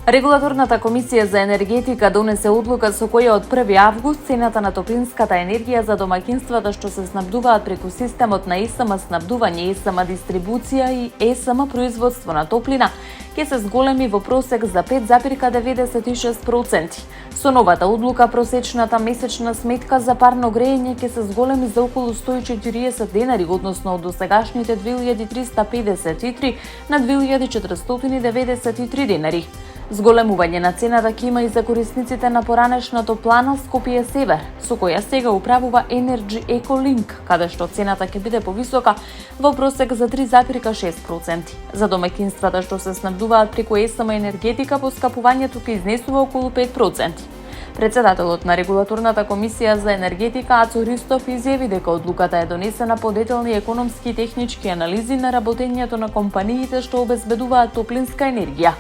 Регулаторната комисија за енергетика донесе одлука со која од 1 август цената на топлинската енергија за домаќинствата што се снабдуваат преку системот на ЕСМ снабдување, ЕСМ дистрибуција и ЕСМ производство на топлина ќе се зголеми во просек за 5,96%. Со новата одлука просечната месечна сметка за парно грејење ќе се зголеми за околу 140 денари, односно од досегашните 2353 на 2493 денари. Зголемување на цената ќе има и за корисниците на поранешна топлана Скопје Север, со која сега управува Energy Ecolink, каде што цената ќе биде повисока во просек за 3,6%. За домаќинствата што се снабдуваат преку ЕСМ енергетика, поскапувањето ќе изнесува околу 5%. Председателот на Регулаторната комисија за енергетика Ацо Ристов изјави дека одлуката е донесена по детални економски и технички анализи на работењето на компаниите што обезбедуваат топлинска енергија.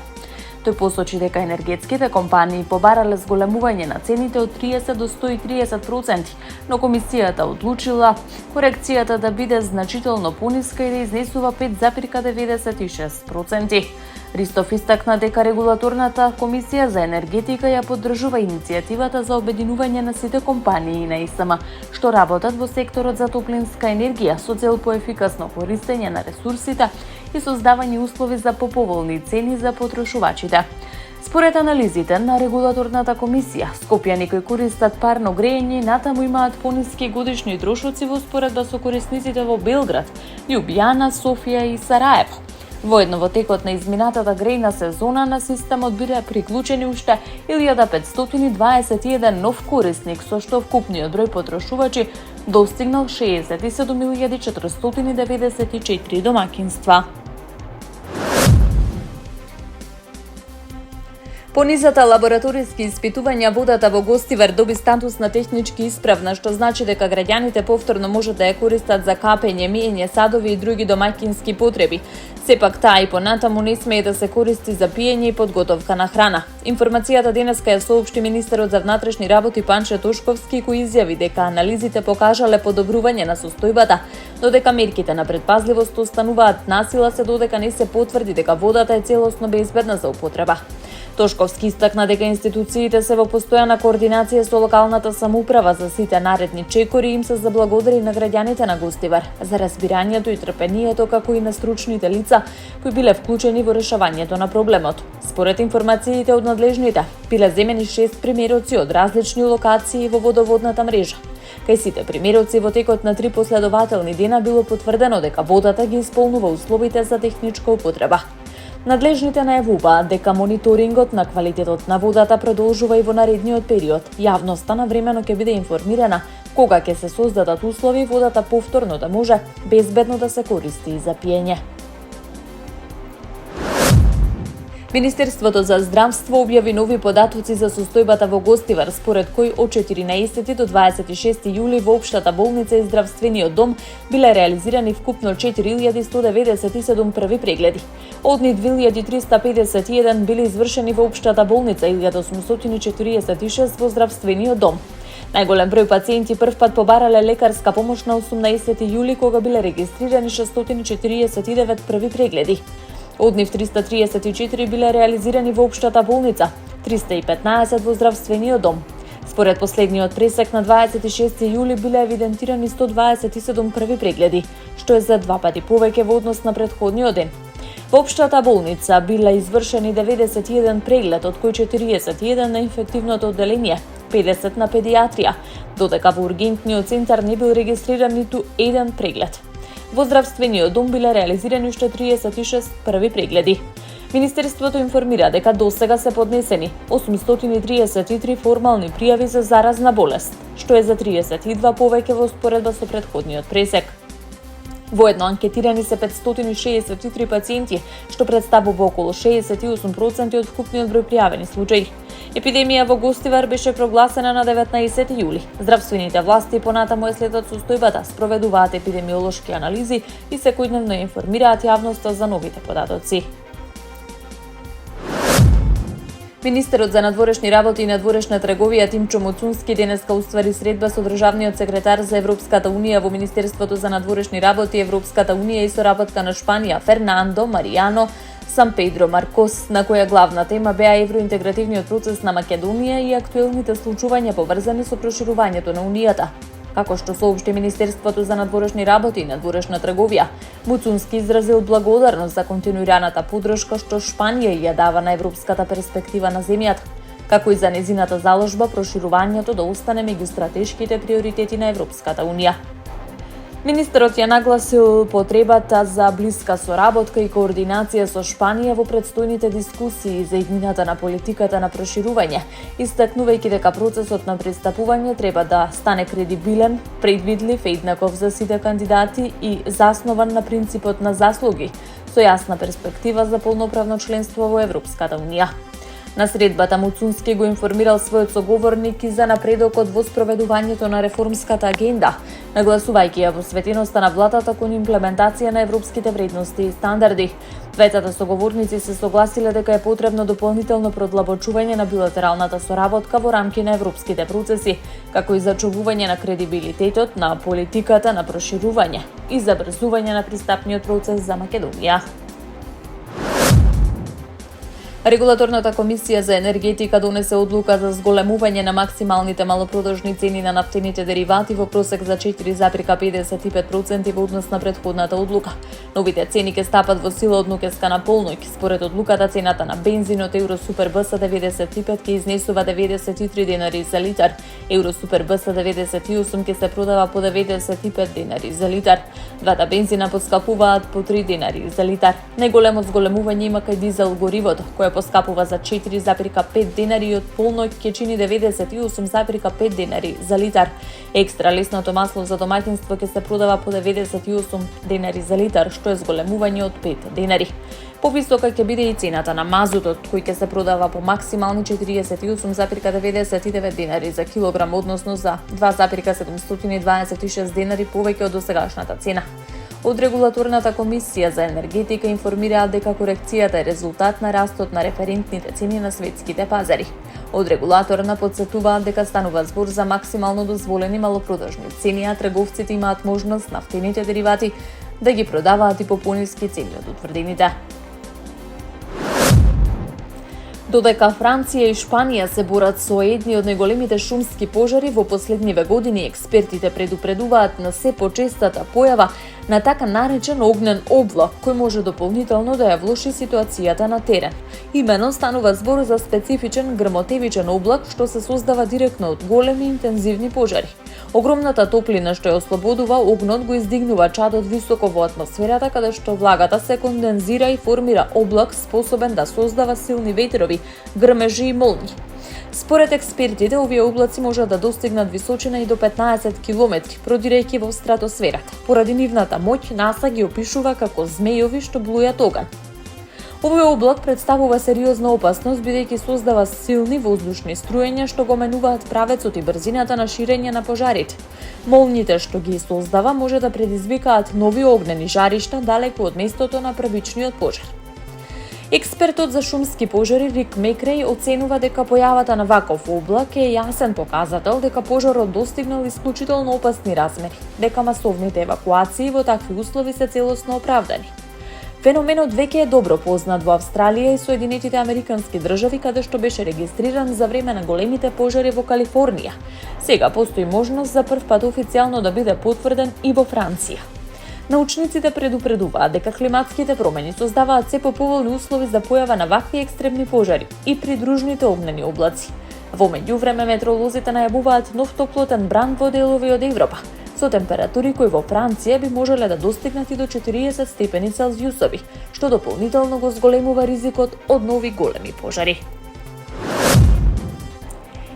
Тој посочи дека енергетските компании побарале зголемување на цените од 30 до 130%, но комисијата одлучила корекцијата да биде значително пониска и да изнесува 5,96%. Ристов истакна дека Регулаторната комисија за енергетика ја поддржува иницијативата за обединување на сите компании на ЕСМ што работат во секторот за топлинска енергија со цел поефикасно користење на ресурсите и создавање услови за поповолни цени за потрошувачите. Според анализите на Регулаторната комисија, скопјани кои користат парно грејење натаму имаат пониски годишни трошоци во споредба со корисниците во Белград, Љубљана, Софија и Сараево. Воедно во текот на изминатата грејна сезона на системот биле приклучени уште 1521 нов корисник, со што вкупниот број потрошувачи достигнал 67.494 домаќинства. По низата лабораториски испитувања водата во Гостивар доби статус на технички исправна, што значи дека граѓаните повторно можат да ја користат за капење, миење садови и други домаќински потреби. Сепак таа и понатаму не смее да се користи за пиење и подготовка на храна. Информацијата денеска ја соопшти министерот за внатрешни работи Панче Тошковски, кој изјави дека анализите покажале подобрување на состојбата, додека мерките на предпазливост остануваат насила се додека не се потврди дека водата е целосно безбедна за употреба. Тошковски истакна дека институциите се во постојана координација со локалната самоуправа за сите наредни чекори им се заблагодари на граѓаните на Гостивар за разбирањето и трпението, како и на стручните лица кои биле вклучени во решавањето на проблемот. Според информациите од надлежните, биле земени 6 примероци од различни локации во водоводната мрежа. Кај сите примероци во текот на 3 последователни дена било потврдено дека водата ги исполнува условите за техничка употреба. Надлежните најавуваат дека мониторингот на квалитетот на водата продолжува и во наредниот период. Јавноста навремено ќе биде информирана кога ќе се создадат услови водата повторно да може безбедно да се користи и за пиење. Министерството за здравство објави нови податоци за состојбата во Гостивар, според кој од 14 до 26 јули во општата болница и здравствениот дом биле реализирани вкупно 4197 први прегледи. Од нив 2351 биле извршени во општата болница и 1846 во здравствениот дом. Најголем број пациенти првпат побарале лекарска помош на 18 јули кога биле регистрирани 649 први прегледи. Од нив 334 биле реализирани во општата болница, 315 во здравствениот дом. Според последниот пресек на 26 јули биле евидентирани 127 први прегледи, што е за 2 пати повеќе во однос на претходниот ден. Во општата болница биле извршени 91 преглед, од кои 41 на инфективното одделение, 50 на педиатрија, додека во ургентниот центар не бил регистриран ниту еден преглед. Во здравствениот дом биле реализирани уште 36 први прегледи. Министерството информира дека досега се поднесени 833 формални пријави за заразна болест, што е за 32 повеќе во споредба со претходниот пресек. Воедно анкетирани се 563 пациенти, што представува околу 68% од вкупниот број пријавени случаи. Епидемија во Гостивар беше прогласена на 19 јули. Здравствените власти понатаму ја следат состојбата, спроведуваат епидемиолошки анализи и секојдневно информираат јавноста за новите податоци. Министерот за надворешни работи и надворешна трговија Тимчо Моцунски денеска уствари средба со државниот секретар за Европската унија во Министерството за надворешни работи, Европската унија и соработка на Шпанија Фернандо Маријано Сан Педро Маркос, на која главна тема беа евроинтегративниот процес на Македонија и актуелните случувања поврзани со проширувањето на Унијата. Како што соопшти Министерството за надворешни работи и надворешна трговија, Муцунски изразил благодарност за континуираната поддршка што Шпанија ја дава на европската перспектива на земјата, како и за незината заложба проширувањето да остане меѓу стратешките приоритети на Европската Унија. Министерот ја нагласил потребата за блиска соработка и координација со Шпанија во предстојните дискусии за иднината на политиката на проширување, истакнувајќи дека процесот на пристапување треба да стане кредибилен, предвидлив и еднаков за сите кандидати и заснован на принципот на заслуги, со јасна перспектива за полноправно членство во Европската Унија. На средбата Муцунски го информирал својот соговорник и за напредокот во спроведувањето на реформската агенда, нагласувајќи ја посветеноста на владата кон имплементација на европските вредности и стандарди. Двете соговорници се согласиле дека е потребно дополнително продлабочување на билатералната соработка во рамки на европските процеси, како и зачувување на кредибилитетот на политиката на проширување и забрзување на пристапниот процес за Македонија. Регулаторната комисија за енергетика донесе одлука за зголемување на максималните малопродажни цени на нафтените деривати во просек за 4,55% во однос на претходната одлука. Новите цени ќе стапат во сила од нокеска на полноќ. Според одлуката цената на бензинот Евро Супер БС 95 ќе изнесува 93 денари за литар, Евро Супер БС 98 ќе се продава по 95 денари за литар. Двата бензина поскапуваат по 3 денари за литар. Најголемо зголемување има кај дизел горивото, кое поскапува за 4,5 денари и од полноќ ќе чини 98,5 денари за литар. Екстра лесното масло за домаќинство ќе се продава по 98 денари за литар, што е зголемување од 5 денари. Повисока ќе биде и цената на мазутот, кој ќе се продава по максимални 48,99 денари за килограм, односно за 2,726 денари повеќе од досегашната цена. Од Регулаторната комисија за енергетика информираат дека корекцијата е резултат на растот на референтните цени на светските пазари. Од регулаторна потсетуваат дека станува збор за максимално дозволени малопродажни цени, а трговците имаат можност нафтените деривати да ги продаваат и по пониски цени од утврдените. Додека Франција и Шпанија се борат со едни од најголемите шумски пожари во последниве години, експертите предупредуваат на се почестата појава на така наречен огнен облак, кој може дополнително да ја влоши ситуацијата на терен. Имено станува збор за специфичен грмотевичен облак што се создава директно од големи интензивни пожари. Огромната топлина што ја ослободува огнот го издигнува чадот високо во атмосферата, каде што влагата се кондензира и формира облак способен да создава силни ветрови, грмежи и молњи. Според експертите, овие облаци можат да достигнат височина и до 15 км, продирајќи во стратосферата. Поради нивната моќ, НАСА ги опишува како змејови што блујат оган. Овој облак представува сериозна опасност бидејќи создава силни воздушни струења што го менуваат правецот и брзината на ширење на пожарите. Молњите што ги создава може да предизвикаат нови огнени жаришта далеку од местото на првичниот пожар. Експертот за шумски пожари Рик Мекреј оценува дека појавата на ваков облак е јасен показател дека пожарот достигнал исклучително опасни размери, дека масовните евакуации во такви услови се целосно оправдани. Феноменот веќе е добро познат во Австралија и Соединетите Американски држави, каде што беше регистриран за време на големите пожари во Калифорнија. Сега постои можност за прв пат официјално да биде потврден и во Франција. Научниците предупредуваат дека климатските промени создаваат се поповолни услови за појава на вакви екстремни пожари и придружните огнени облаци. Во меѓувреме метеоролозите најавуваат нов топлотен бран во делови од Европа, со температури кои во Франција би можеле да достигнат и до 40 степени Целзиусови, што дополнително го зголемува ризикот од нови големи пожари.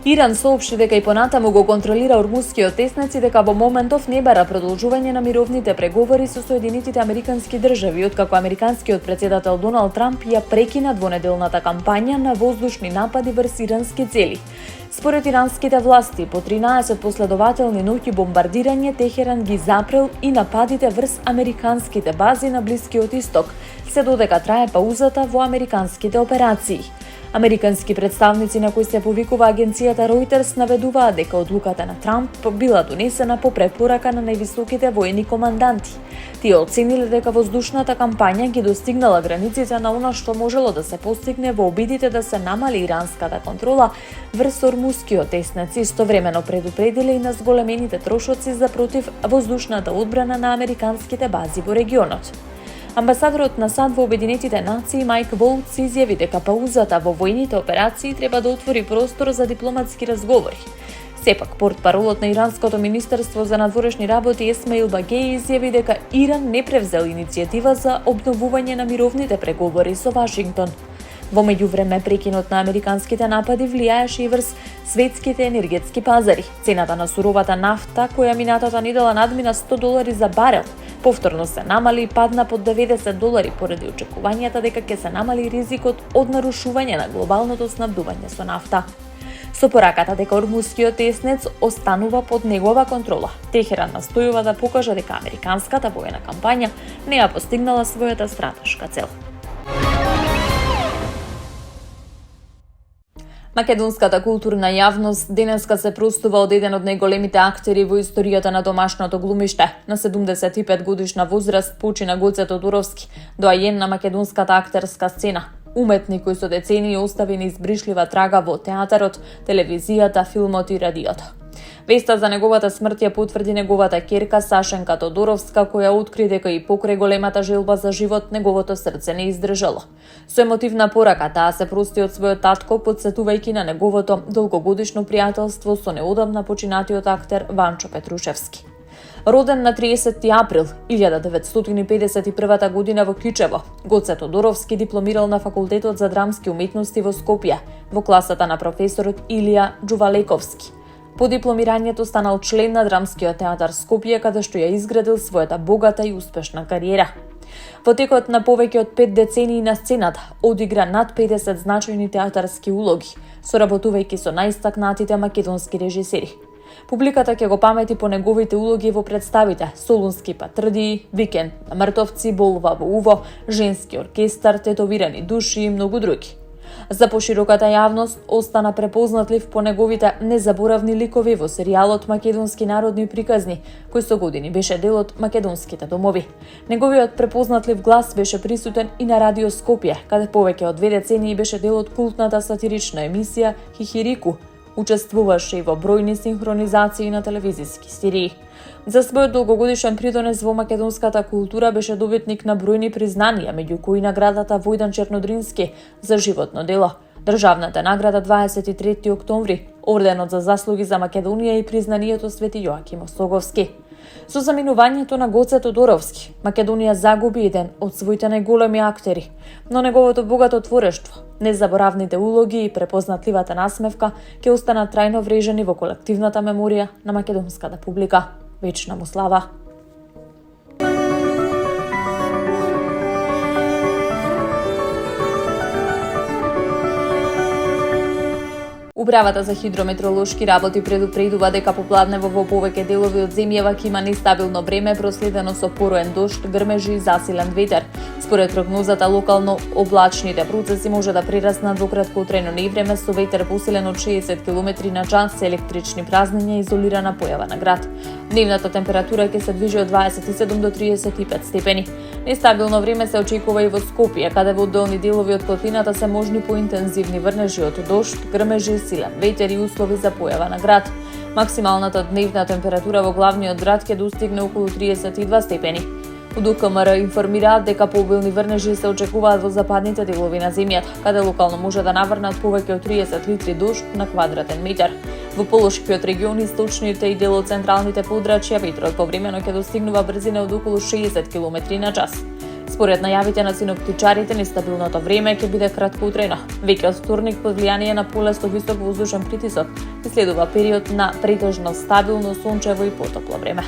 Иран соопшти дека и понатаму го контролира Ормускиот теснец и дека во моментов не бара продолжување на мировните преговори со Соединетите Американски држави, откако американскиот председател Доналд Трамп ја прекина двонеделната кампања на воздушни напади врз ирански цели. Според иранските власти, по 13 последователни ноќи бомбардирање, Техеран ги запрел и нападите врз американските бази на Блискиот Исток, се додека трае паузата во американските операции. Американски представници на кои се повикува агенцијата Reuters наведуваат дека одлуката на Трамп била донесена по препорака на највисоките воени команданти. Тие оцениле дека воздушната кампања ги достигнала границите на она што можело да се постигне во обидите да се намали иранската контрола врз Ормускиот теснец. Истовремено предупредиле и на зголемените трошоци за против воздушната одбрана на американските бази во регионот. Амбасадорот на САД во Обединетите нации Майк Волц изјави дека паузата во војните операции треба да отвори простор за дипломатски разговори. Сепак, портпаролот на Иранското министерство за надворешни работи Есмаил Багеј изјави дека Иран не превзел иницијатива за обновување на мировните преговори со Вашингтон. Во меѓувреме, прекинот на американските напади влијаеше и врз светските енергетски пазари. Цената на суровата нафта, која минатата недела надмина $100 за барел, повторно се намали и падна под $90 поради очекувањата дека ќе се намали ризикот од нарушување на глобалното снабдување со нафта. Со пораката дека Ормускиот теснец останува под негова контрола, Техеран настојува да покаже дека американската воена кампања не ја постигнала својата стратешка цел. Македонската културна јавност денеска се простува од еден од најголемите актери во историјата на домашното глумиште. На 75 годишна возраст почина Гоце Тодоровски, доајен на македонската актерска сцена. Уметник кој со децении остави неизбришлива трага во театарот, телевизијата, филмот и радиото. Веста за неговата смрт ја потврди неговата ќерка Сашенка Тодоровска, која откри дека и покрај големата желба за живот неговото срце не издржало. Со емотивна порака таа се прости од својот татко, потсетувајќи на неговото долгогодишно пријателство со неодамна починатиот актер Ванчо Петрушевски. Роден на 30 април 1951 година во Кјучево, Гоце Тодоровски дипломирал на Факултетот за драмски уметности во Скопје, во класата на професорот Илија Џувалековски. По дипломирањето станал член на Драмскиот театар Скопје, каде што ја изградил својата богата и успешна кариера. Во текот на повеќе од 5 децении на сцената одигра над 50 значајни театарски улоги, соработувајќи со најстакнатите македонски режисери. Публиката ќе го памети по неговите улоги во представите Солунски патрдии, Викенд на мртовци, Болва во уво, Женски оркестар, Тетовирани души и многу други. За пошироката јавност остана препознатлив по неговите незаборавни ликови во серијалот Македонски народни приказни, кој со години беше дел од македонските домови. Неговиот препознатлив глас беше присутен и на Радио Скопје, каде повеќе од 2 децении беше дел од култната сатирична емисија Хихирику. Учествуваше и во бројни синхронизации на телевизиски серии. За својот долгогодишен придонес во македонската култура беше добитник на бројни признанија, меѓу кои наградата Војдан Чернодрински за животно дело, државната награда 23 октомври, орденот за заслуги за Македонија и признанието Свети Јоаким Осоговски. Со заминувањето на Гоце Тодоровски, Македонија загуби еден од своите најголеми актери, но неговото богато творештво, незаборавните улоги и препознатливата насмевка ќе останат трајно врежени во колективната меморија на македонската публика. Вечна му слава! Управата за хидрометеоролошки работи предупредува дека попладнево во повеќе делови од земјава ќе има нестабилно време проследено со пороен дожд, грмежи и засилен ветер. Според прогнозата, локално облачните процеси може да прераснат во краткотрајно невреме со ветер посилен од 60 км/ч, електрични празнења и изолирана појава на град. Дневната температура ќе се движи од 27 до 35 степени. Нестабилно време се очекува и во Скопје, каде во одделни делови од котлината се можни поинтензивни врнежи од дожд, грмежи, силен ветер и услови за појава на град. Максималната дневна температура во главниот град ќе достигне околу 32 степени. Од УКМР информираат дека пообилни врнежи се очекуваат во западните делови на земјата, каде локално може да наврнат повеќе од 30 литри дожд на квадратен метар. Во Полошкиот регион, источните и дел од централните подрачја, ветрот повремено ќе достигнува брзина од околу 60 км/ч. Според најавите на синоптичарите, нестабилното време ќе биде краткотрајно. Веќе од вторник, под влијание на поле со висок воздушен притисок, следува период на претежно стабилно сончево и потопло време.